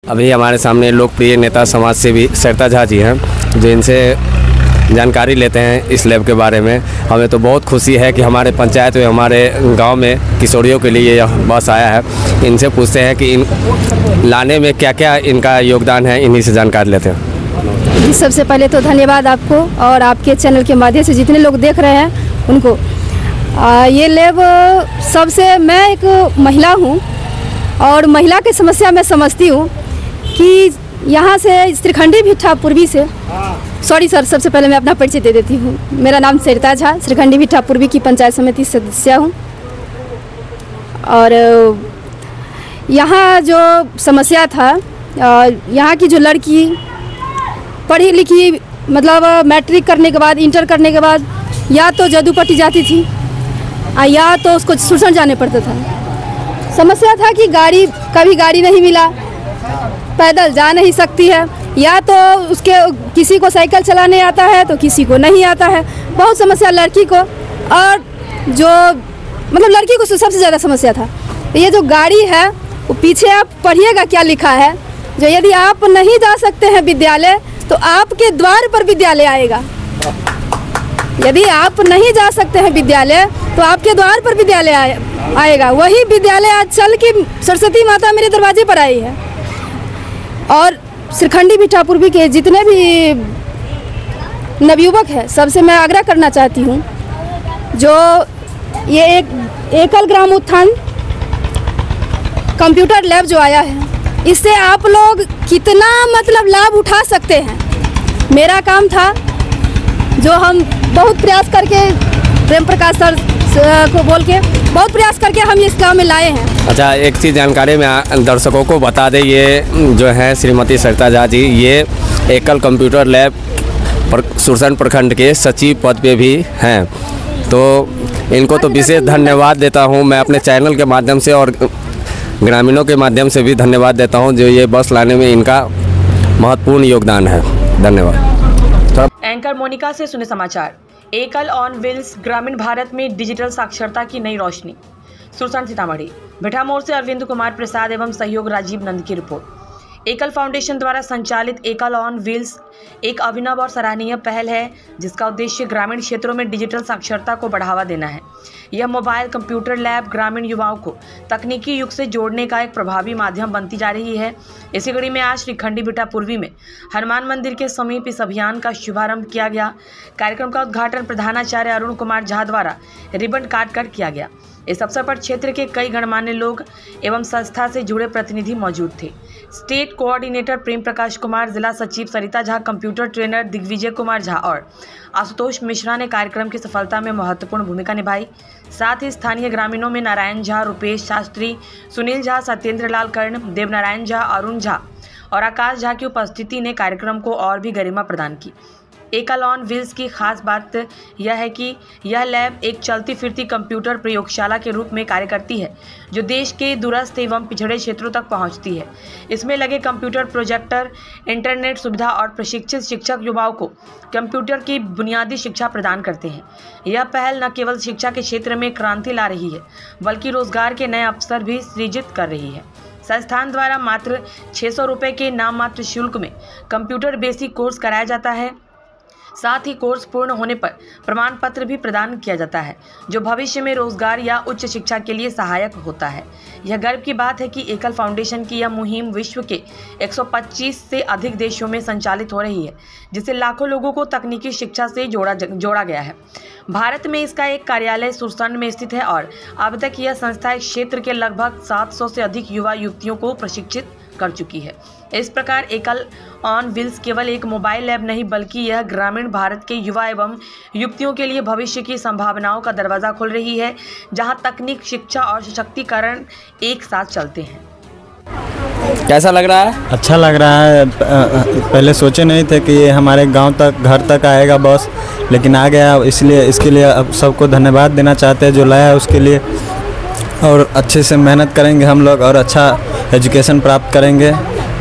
अभी हमारे सामने लोकप्रिय नेता समाज सेवी सरिता झा जी हैं, जो इनसे जानकारी लेते हैं इस लैब के बारे में। हमें तो बहुत खुशी है कि हमारे पंचायत में, हमारे गांव में किशोरियों के लिए यह बस आया है। इनसे पूछते हैं कि इन लाने में क्या क्या इनका योगदान है, इन्हीं से जानकारी लेते हैं। जी, सबसे पहले तो धन्यवाद आपको और आपके चैनल के माध्यम से जितने लोग देख रहे हैं उनको। ये लैब सबसे, मैं एक महिला हूँ और महिला की समस्या मैं समझती हूँ कि यहाँ से श्रीखंडी भिट्ठा पूर्वी से, सॉरी सर, सबसे पहले मैं अपना परिचय दे देती हूँ। मेरा नाम सरिता झा, श्रीखंडी भिट्ठा पूर्वी की पंचायत समिति सदस्य हूँ। और यहाँ जो समस्या था, यहाँ की जो लड़की पढ़ी लिखी, मतलब मैट्रिक करने के बाद, इंटर करने के बाद या तो जदूपट्टी जाती थी या तो उसको सुरसंड जाने पड़ता था। समस्या था कि कभी गाड़ी नहीं मिला, पैदल जा नहीं सकती है, या तो उसके किसी को साइकिल चलाने आता है तो किसी को नहीं आता है। बहुत समस्या लड़की को, और जो मतलब लड़की को सबसे ज़्यादा समस्या था। तो ये जो गाड़ी है वो पीछे आप पढ़िएगा क्या लिखा है, जो यदि आप नहीं जा सकते हैं विद्यालय तो आपके द्वार पर विद्यालय आएगा। यदि आप नहीं जा सकते हैं विद्यालय तो आपके द्वार पर विद्यालय आएगा। वही विद्यालय आज चल के सरस्वती माता मेरे दरवाजे पर आई है। और श्रीखंडी भिट्ठा पूर्वी के जितने भी नवयुवक हैं, सबसे मैं आग्रह करना चाहती हूँ, जो ये एक एकल ग्राम उत्थान कंप्यूटर लैब जो आया है, इससे आप लोग कितना मतलब लाभ उठा सकते हैं। मेरा काम था, जो हम बहुत प्रयास करके, प्रेम प्रकाश सर को बोल के बहुत प्रयास करके हम इस गाँव में लाए हैं। अच्छा, एक चीज़ जानकारी में दर्शकों को बता दें, ये जो है श्रीमती सरिता झा जी, ये एकल कंप्यूटर लैब सुरसंड प्रखंड के सचिव पद पे भी हैं। तो इनको तो विशेष धन्यवाद देता हूं मैं अपने चैनल के माध्यम से, और ग्रामीणों के माध्यम से भी धन्यवाद देता हूं, जो ये बस लाने में इनका महत्वपूर्ण योगदान है। धन्यवाद। एंकर मोनिका से सुने समाचार। एकल ऑन व्हील्स, ग्रामीण भारत में डिजिटल साक्षरता की नई रोशनी। सुरसंड सीतामढ़ी। भिट्ठा मोड़ से अरविंद कुमार प्रसाद एवं सहयोग राजीव नंद की रिपोर्ट। एकल फाउंडेशन द्वारा संचालित एकल ऑन व्हील्स एक अभिनव और सराहनीय पहल है, जिसका उद्देश्य ग्रामीण क्षेत्रों में डिजिटल साक्षरता को बढ़ावा देना है। यह मोबाइल कंप्यूटर लैब ग्रामीण युवाओं को तकनीकी युग से जोड़ने का एक प्रभावी माध्यम बनती जा रही है। इसी कड़ी में आज श्रीखंडी भिट्ठा पूर्वी में हनुमान मंदिर के समीप इस अभियान का शुभारंभ किया गया। कार्यक्रम का उद्घाटन प्रधानाचार्य अरुण कुमार झा द्वारा रिबन काट कर किया गया। इस अवसर पर क्षेत्र के कई गणमान्य लोग एवं संस्था से जुड़े प्रतिनिधि मौजूद थे। स्टेट कोऑर्डिनेटर प्रेम प्रकाश कुमार, जिला सचिव सरिता झा, कंप्यूटर ट्रेनर दिग्विजय कुमार झा और आशुतोष मिश्रा ने कार्यक्रम की सफलता में महत्वपूर्ण भूमिका निभाई। साथ ही स्थानीय ग्रामीणों में नारायण झा, रुपेश शास्त्री, सुनील झा, सत्येंद्र लाल कर्ण, देवनारायण झा, अरुण झा और आकाश झा की उपस्थिति ने कार्यक्रम को और भी गरिमा प्रदान की। एकल ऑन व्हील्स की खास बात यह है कि यह लैब एक चलती फिरती कंप्यूटर प्रयोगशाला के रूप में कार्य करती है, जो देश के दूरस्थ एवं पिछड़े क्षेत्रों तक पहुंचती है। इसमें लगे कंप्यूटर प्रोजेक्टर, इंटरनेट सुविधा और प्रशिक्षित शिक्षक युवाओं को कंप्यूटर की बुनियादी शिक्षा प्रदान करते हैं। यह पहल न केवल शिक्षा के क्षेत्र में क्रांति ला रही है, बल्कि रोजगार के नए अवसर भी सृजित कर रही है। संस्थान द्वारा मात्र 600 रुपये के नाम मात्र शुल्क में कंप्यूटर बेसिक कोर्स कराया जाता है। साथ ही कोर्स पूर्ण होने पर प्रमाण पत्र भी प्रदान किया जाता है, जो भविष्य में रोजगार या उच्च शिक्षा के लिए सहायक होता है। यह गर्व की बात है कि एकल फाउंडेशन की यह मुहिम विश्व के 125 से अधिक देशों में संचालित हो रही है, जिससे लाखों लोगों को तकनीकी शिक्षा से जोड़ा गया है। भारत में इसका एक कार्यालय सुरसंड में स्थित है और अब तक यह संस्था इस क्षेत्र के लगभग 700 से अधिक युवा युवतियों को प्रशिक्षित कर चुकी है। इस प्रकार एकल ऑन व्हील्स केवल एक मोबाइल लैब नहीं, बल्कि यह ग्रामीण भारत के युवा एवं युवतियों के लिए भविष्य की संभावनाओं का दरवाजा खोल रही है, जहां तकनीक, शिक्षा और सशक्तिकरण एक साथ चलते हैं। कैसा लग रहा है? अच्छा लग रहा है। पहले सोचे नहीं थे कि ये हमारे गांव तक, घर तक आएगा बस, लेकिन आ गया। इसलिए इसके लिए अब सबको धन्यवाद देना चाहते हैं जो लाया उसके लिए, और अच्छे से मेहनत करेंगे हम लोग और अच्छा एजुकेशन प्राप्त करेंगे।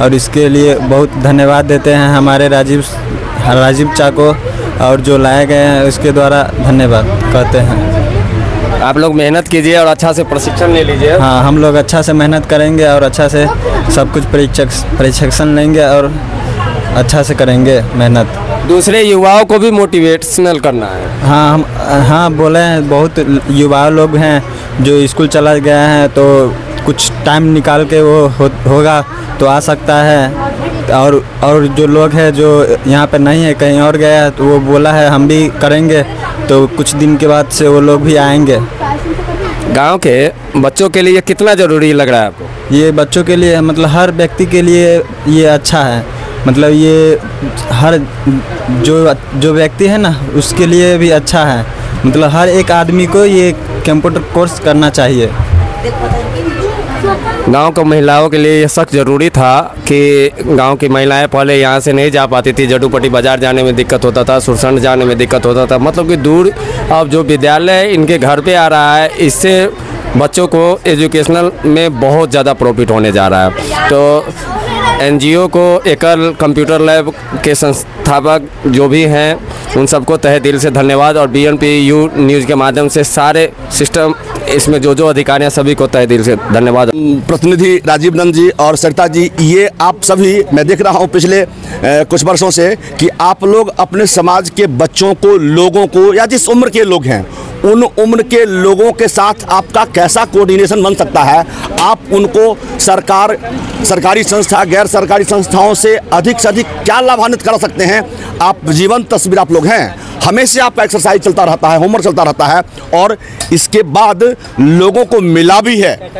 और इसके लिए बहुत धन्यवाद देते हैं हमारे राजीव चा को, और जो लाए गए हैं उसके द्वारा धन्यवाद कहते हैं। आप लोग मेहनत कीजिए और अच्छा से प्रशिक्षण ले लीजिए। हाँ, हम लोग अच्छा से मेहनत करेंगे और अच्छा से सब कुछ प्रशिक्षण लेंगे और अच्छा से करेंगे मेहनत। दूसरे युवाओं को भी मोटिवेशनल करना है। हाँ बोले हैं, बहुत युवा लोग हैं जो स्कूल चला गए हैं, तो कुछ टाइम निकाल के वो होगा तो आ सकता है। और जो लोग हैं जो यहाँ पे नहीं है, कहीं और गया है, तो वो बोला है हम भी करेंगे, तो कुछ दिन के बाद से वो लोग भी आएंगे। गांव के बच्चों के लिए कितना ज़रूरी लग रहा है आपको? ये बच्चों के लिए, मतलब हर व्यक्ति के लिए ये अच्छा है। मतलब ये हर जो व्यक्ति है ना, उसके लिए भी अच्छा है। मतलब हर एक आदमी को ये कंप्यूटर कोर्स करना चाहिए। गांव की महिलाओं के लिए यह सख्त ज़रूरी था कि गांव की महिलाएं पहले यहाँ से नहीं जा पाती थी। जदूपट्टी बाज़ार जाने में दिक्कत होता था, सुरसंड जाने में दिक्कत होता था, मतलब कि दूर। अब जो विद्यालय इनके घर पे आ रहा है, इससे बच्चों को एजुकेशनल में बहुत ज़्यादा प्रॉफिट होने जा रहा है। तो एनजीओ को, एकल कंप्यूटर लैब के संस्थापक जो भी हैं, उन सबको तहे दिल से धन्यवाद। और BNPU न्यूज़ के माध्यम से सारे सिस्टम, इसमें जो अधिकारी हैं, सभी को तहे दिल से धन्यवाद। प्रतिनिधि राजीव नंद जी और सरिता जी, ये आप सभी, मैं देख रहा हूँ पिछले कुछ वर्षों से कि आप लोग अपने समाज के बच्चों को, लोगों को, या जिस उम्र के लोग हैं, उन उम्र के लोगों के साथ आपका कैसा कोऑर्डिनेशन बन सकता है। आप उनको सरकारी संस्था, गैर सरकारी संस्थाओं से अधिक क्या लाभान्वित करा सकते हैं। आप जीवंत तस्वीर आप लोग हैं। हमेशा आपका एक्सरसाइज चलता रहता है, होमवर्क चलता रहता है, और इसके बाद लोगों को मिला भी है,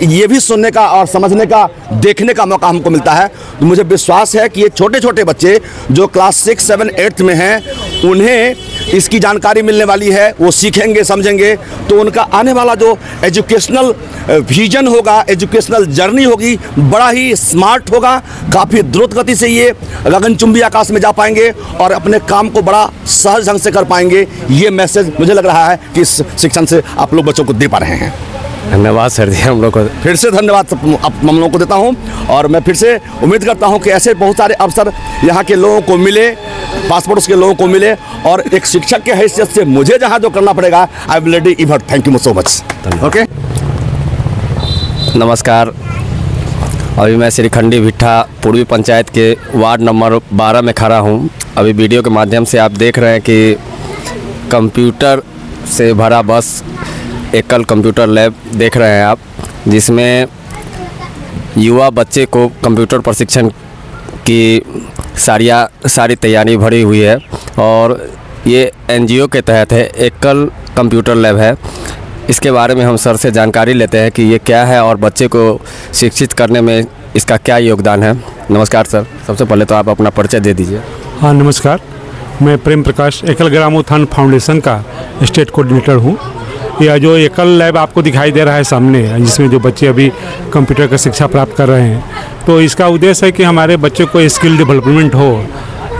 ये भी सुनने का और समझने का, देखने का मौका हमको मिलता है। तो मुझे विश्वास है कि ये छोटे छोटे बच्चे जो क्लास 6, 7, 8 में हैं, उन्हें इसकी जानकारी मिलने वाली है। वो सीखेंगे, समझेंगे, तो उनका आने वाला जो एजुकेशनल विजन होगा, एजुकेशनल जर्नी होगी, बड़ा ही स्मार्ट होगा। काफ़ी द्रुत गति से ये गगनचुंबी आकाश में जा पाएंगे और अपने काम को बड़ा सहज ढंग से कर पाएंगे। ये मैसेज मुझे लग रहा है कि इस शिक्षण से आप लोग बच्चों को दे पा रहे हैं। धन्यवाद सर जी, हम लोग को फिर से धन्यवाद हम लोगों को देता हूं। और मैं फिर से उम्मीद करता हूं कि ऐसे बहुत सारे अवसर यहाँ के लोगों को मिले, पासपोर्ट्स के लोगों को मिले, और एक शिक्षक के हैसियत से मुझे जहाँ जो करना पड़ेगा, I will ready इवर। Thank you so much. Okay, नमस्कार। अभी मैं श्रीखंडी भिट्ठा पूर्वी पंचायत के वार्ड नंबर 12 में खड़ा हूँ। अभी वीडियो के माध्यम से आप देख रहे हैं कि कंप्यूटर से भरा बस, एकल कंप्यूटर लैब देख रहे हैं आप, जिसमें युवा बच्चे को कंप्यूटर प्रशिक्षण की सारी तैयारी भरी हुई है। और ये एनजीओ के तहत है, एकल कंप्यूटर लैब है। इसके बारे में हम सर से जानकारी लेते हैं कि ये क्या है और बच्चे को शिक्षित करने में इसका क्या योगदान है। नमस्कार सर, सबसे पहले तो आप अपना परिचय दे दीजिए। हाँ नमस्कार, मैं प्रेम प्रकाश एकल ग्रामोत्थान फाउंडेशन का स्टेट कोऑर्डिनेटर हूँ। यह जो एकल लैब आपको दिखाई दे रहा है सामने, जिसमें जो बच्चे अभी कंप्यूटर का शिक्षा प्राप्त कर रहे हैं, तो इसका उद्देश्य है कि हमारे बच्चों को स्किल डेवलपमेंट हो।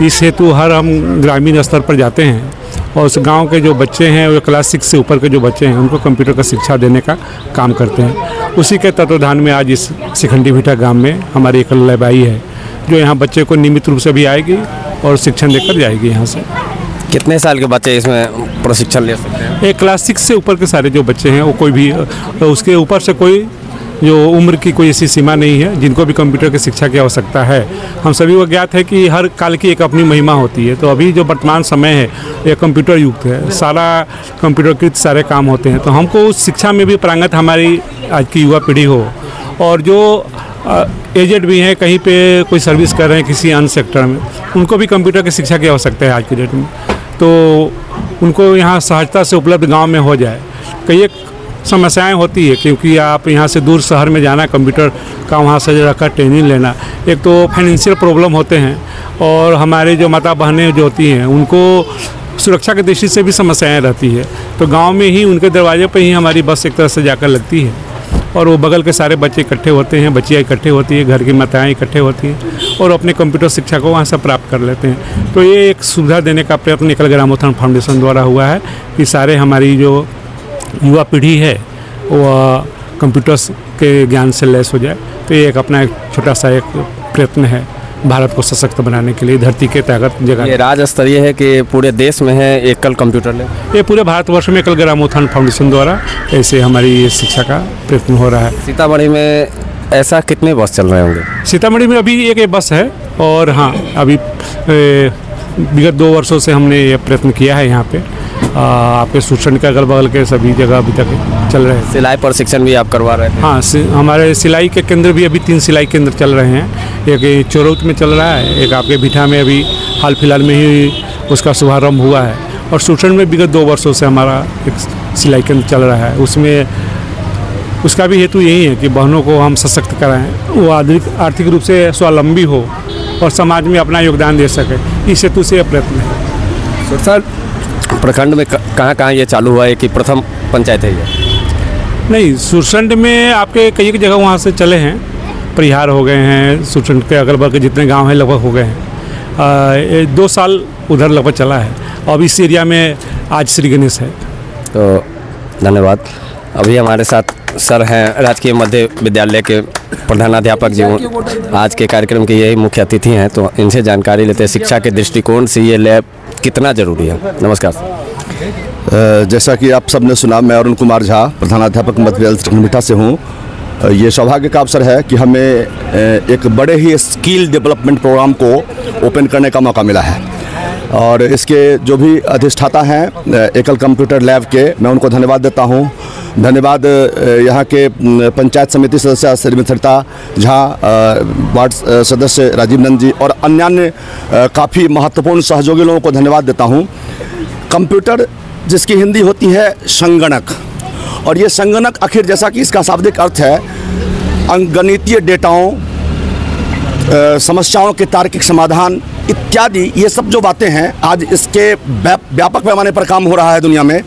इस हेतु हम ग्रामीण स्तर पर जाते हैं और उस गांव के जो बच्चे हैं, वो क्लास 6 से ऊपर के जो बच्चे हैं, उनको कंप्यूटर का शिक्षा देने का काम करते हैं। उसी के तत्वाधान में आज इस श्रीखंडी भिट्ठा गाँव में हमारी एकल लैब आई है, जो यहाँ बच्चे को नियमित रूप से भी आएगी और शिक्षण देकर जाएगी यहाँ से। कितने साल के बच्चे इसमें प्रशिक्षण ले सकते हैं? एक क्लास 6 से ऊपर के सारे जो बच्चे हैं, वो कोई भी, उसके ऊपर से कोई जो उम्र की कोई ऐसी सीमा नहीं है, जिनको भी कंप्यूटर की शिक्षा की आवश्यकता है। हम सभी को ज्ञात है कि हर काल की एक अपनी महिमा होती है। तो अभी जो वर्तमान समय है, ये कंप्यूटर युक्त है, सारा कंप्यूटरकृत सारे काम होते हैं। तो हमको उस शिक्षा में भी पारंगत हमारी आज की युवा पीढ़ी हो, और जो एजेड भी हैं, कहीं पे कोई सर्विस कर रहे हैं किसी अन्य सेक्टर में, उनको भी कंप्यूटर की शिक्षा की आवश्यकता है आज की डेट में। तो उनको यहाँ सहजता से उपलब्ध गांव में हो जाए। कई एक समस्याएं होती है, क्योंकि आप यहाँ से दूर शहर में जाना, कंप्यूटर का वहाँ से रखकर ट्रेनिंग लेना, एक तो फाइनेंशियल प्रॉब्लम होते हैं, और हमारे जो माता बहनें जो होती हैं, उनको सुरक्षा की दृष्टि से भी समस्याएं रहती है। तो गांव में ही उनके दरवाजे पर ही हमारी बस एक तरह से जाकर लगती है, और वो बगल के सारे बच्चे इकट्ठे होते हैं, बच्चियाँ इकट्ठे होती है, घर की माताएँ इकट्ठे होती हैं, और अपने कंप्यूटर शिक्षा को वहाँ से प्राप्त कर लेते हैं। तो ये एक सुविधा देने का प्रयत्न एकल ग्रामोत्थान फाउंडेशन द्वारा हुआ है कि सारे हमारी जो युवा पीढ़ी है वो कंप्यूटर्स के ज्ञान से लैस हो जाए। तो ये एक अपना एक छोटा सा एक प्रयत्न है भारत को सशक्त बनाने के लिए, धरती के ताकत ये जगह। राज्य स्तरीय है कि पूरे देश में है एकल कंप्यूटर लैब? ये पूरे भारतवर्ष में एकल ग्रामोत्थान फाउंडेशन द्वारा ऐसे हमारी ये शिक्षा का प्रयत्न हो रहा है। सीतामढ़ी में ऐसा कितने बस चल रहे होंगे? सीतामढ़ी में अभी एक बस है, और हाँ अभी विगत 2 वर्षों से हमने ये प्रयत्न किया है यहाँ पे। आपके सूचन के अगल बगल के सभी जगह अभी तक चल रहे हैं। सिलाई प्रशिक्षण भी आप करवा रहे थे? हाँ, हमारे सिलाई के केंद्र भी अभी 3 सिलाई केंद्र चल रहे हैं। एक चोरौत में चल रहा है, एक आपके भिठा में अभी हाल फिलहाल में ही उसका शुभारंभ हुआ है, और सूचन में विगत 2 वर्षों से हमारा एक सिलाई केंद्र चल रहा है। उसमें उसका भी हेतु यही है कि बहनों को हम सशक्त कराएं, वो आर्थिक रूप से स्वावलंबी हो और समाज में अपना योगदान दे सके, इस हेतु से यह प्रयत्न है। सुरसर प्रखंड में कहाँ ये चालू हुआ है कि प्रथम पंचायत है ये? नहीं, सुरसंड में आपके कई जगह वहाँ से चले हैं, परिहार हो गए हैं, सुरसंड के अगल बगल के जितने गांव हैं लगभग हो गए हैं। 2 साल उधर लगभग चला है, और इस एरिया में आज श्री गणेश है। तो धन्यवाद। अभी हमारे साथ सर हैं, राजकीय मध्य विद्यालय के प्रधानाध्यापक जी। आज के कार्यक्रम के यही मुख्य अतिथि हैं, तो इनसे जानकारी लेते हैं शिक्षा के दृष्टिकोण से ये लैब कितना जरूरी है। नमस्कार। जैसा कि आप सबने सुना, मैं अरुण कुमार झा, प्रधानाध्यापक मध्य विद्यालय भिठा से हूँ। ये सौभाग्य का अवसर है कि हमें एक बड़े ही स्किल डेवलपमेंट प्रोग्राम को ओपन करने का मौका मिला है, और इसके जो भी अधिष्ठाता हैं एकल कंप्यूटर लैब के, मैं उनको धन्यवाद देता हूं। धन्यवाद यहाँ के पंचायत समिति सदस्य श्रीमती सरिता झा, वार्ड सदस्य राजीव नंद जी और अन्य काफ़ी महत्वपूर्ण सहयोगी लोगों को धन्यवाद देता हूं। कंप्यूटर जिसकी हिंदी होती है संगणक, और ये संगणक आखिर जैसा कि इसका शाब्दिक अर्थ है अंकगणितीय डेटाओं, समस्याओं के तार्किक समाधान इत्यादि, ये सब जो बातें हैं आज इसके व्यापक पैमाने पर काम हो रहा है दुनिया में,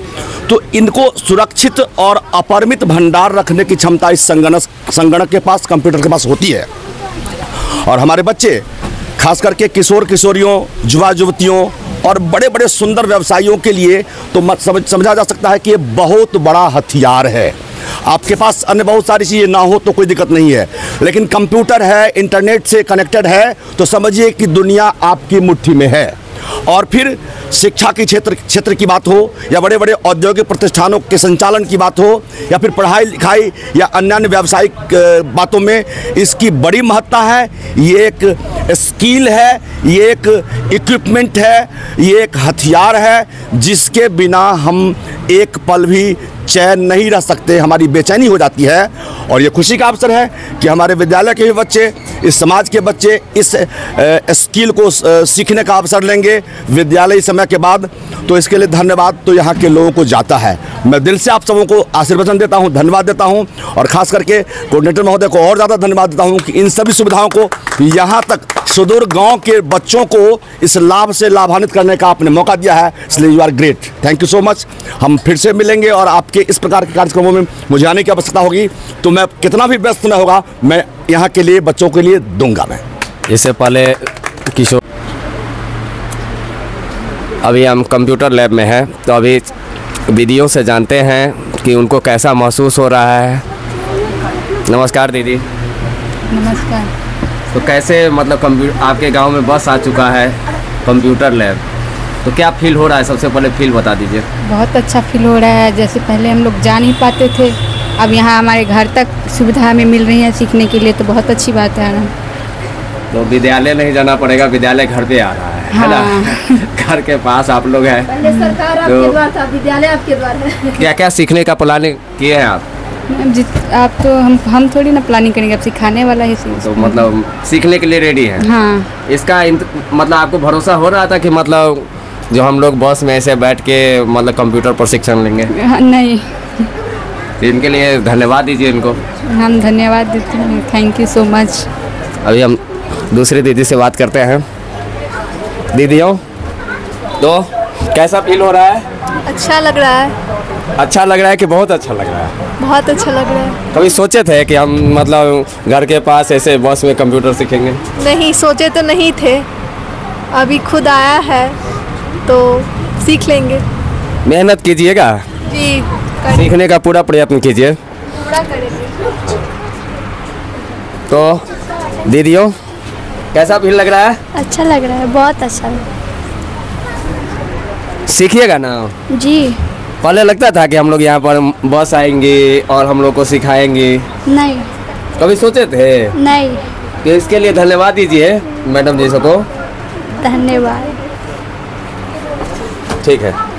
तो इनको सुरक्षित और अपरिमित भंडार रखने की क्षमता इस संगणक के पास, कंप्यूटर के पास होती है। और हमारे बच्चे, खास करके किशोर किशोरियों, युवा युवतियों और बड़े बड़े सुंदर व्यवसायियों के लिए तो समझा जा सकता है कि ये बहुत बड़ा हथियार है। आपके पास अन्य बहुत सारी चीज़ें ना हो तो कोई दिक्कत नहीं है, लेकिन कंप्यूटर है, इंटरनेट से कनेक्टेड है, तो समझिए कि दुनिया आपकी मुट्ठी में है। और फिर शिक्षा की क्षेत्र की बात हो, या बड़े बड़े औद्योगिक प्रतिष्ठानों के संचालन की बात हो, या फिर पढ़ाई लिखाई या अन्य व्यावसायिक बातों में इसकी बड़ी महत्ता है। ये एक स्किल है, ये एक इक्विपमेंट है, ये एक हथियार है जिसके बिना हम एक पल भी चैन नहीं रह सकते, हमारी बेचैनी हो जाती है। और ये खुशी का अवसर है कि हमारे विद्यालय के भी बच्चे, इस समाज के बच्चे इस स्किल को सीखने का अवसर लेंगे विद्यालयी समय के बाद, तो इसके लिए धन्यवाद तो यहाँ के लोगों को जाता है। मैं दिल से आप सबों को आशीर्वचन देता हूँ, धन्यवाद देता हूँ, और ख़ास करके कोऑर्डिनेटर महोदय को और ज़्यादा धन्यवाद देता हूँ कि इन सभी सुविधाओं को यहाँ तक सुदूर गांव के बच्चों को इस लाभ से लाभान्वित करने का आपने मौका दिया है, इसलिए you are great. Thank you so much. हम फिर से मिलेंगे, और आपके इस प्रकार के कार्यक्रमों में मुझे आने की आवश्यकता होगी, तो मैं कितना भी व्यस्त न होगा, मैं यहाँ के लिए बच्चों के लिए दूंगा। मैं इससे पहले किशोर, अभी हम कंप्यूटर लैब में हैं, तो अभी दीदियों से जानते हैं कि उनको कैसा महसूस हो रहा है। नमस्कार दीदी। नमस्कार। तो कैसे, मतलब आपके गांव में बस आ चुका है कंप्यूटर लैब, तो क्या फील हो रहा है? सबसे पहले फील बता दीजिए। बहुत अच्छा फील हो रहा है। जैसे पहले हम लोग जा नहीं पाते थे, अब यहाँ हमारे घर तक सुविधा हमें मिल रही है सीखने के लिए, तो बहुत अच्छी बात है। तो विद्यालय नहीं जाना पड़ेगा, विद्यालय घर पे आ रहा है ना? घर के पास आप लोग हैं। पहले सरकार आपके द्वार था, विद्यालय आपके द्वार है। क्या क्या सीखने का प्लानिंग किए हैं आप? आप तो हम थोड़ी ना प्लानिंग करेंगे, अब सिखाने वाला ही तो मतलब सीखने के लिए रेडी हैं? हाँ। इसका मतलब आपको भरोसा हो रहा था कि मतलब जो हम लोग बस में ऐसे बैठ के मतलब कंप्यूटर प्रशिक्षण लेंगे? नहीं। तो इनके लिए धन्यवाद दीजिए इनको। हम धन्यवाद देते हैं, थैंक यू सो मच। अभी हम दूसरी दीदी से बात करते हैं। दीदियों, तो कैसा फील हो रहा है? अच्छा लग रहा है। अच्छा लग रहा है कि बहुत अच्छा लग रहा है? बहुत अच्छा लग रहा है। कभी सोचे थे कि हम मतलब घर के पास ऐसे बस में कंप्यूटर सीखेंगे? नहीं, सोचे तो नहीं थे, अभी खुद आया है तो सीख लेंगे। मेहनत कीजिएगा जी, सीखने का पूरा प्रयत्न कीजिए। पूरा करेंगे। तो दीदियों, कैसा फील लग रहा है? अच्छा लग रहा है, बहुत अच्छा लग रहा सीखिएगा ना जी। पहले लगता था कि हम लोग यहाँ पर बस आएंगे और हम लोग को सिखाएंगे? नहीं कभी सोचे थे? नहीं। तो इसके लिए धन्यवाद दीजिए मैडम जी सबको। धन्यवाद। ठीक है।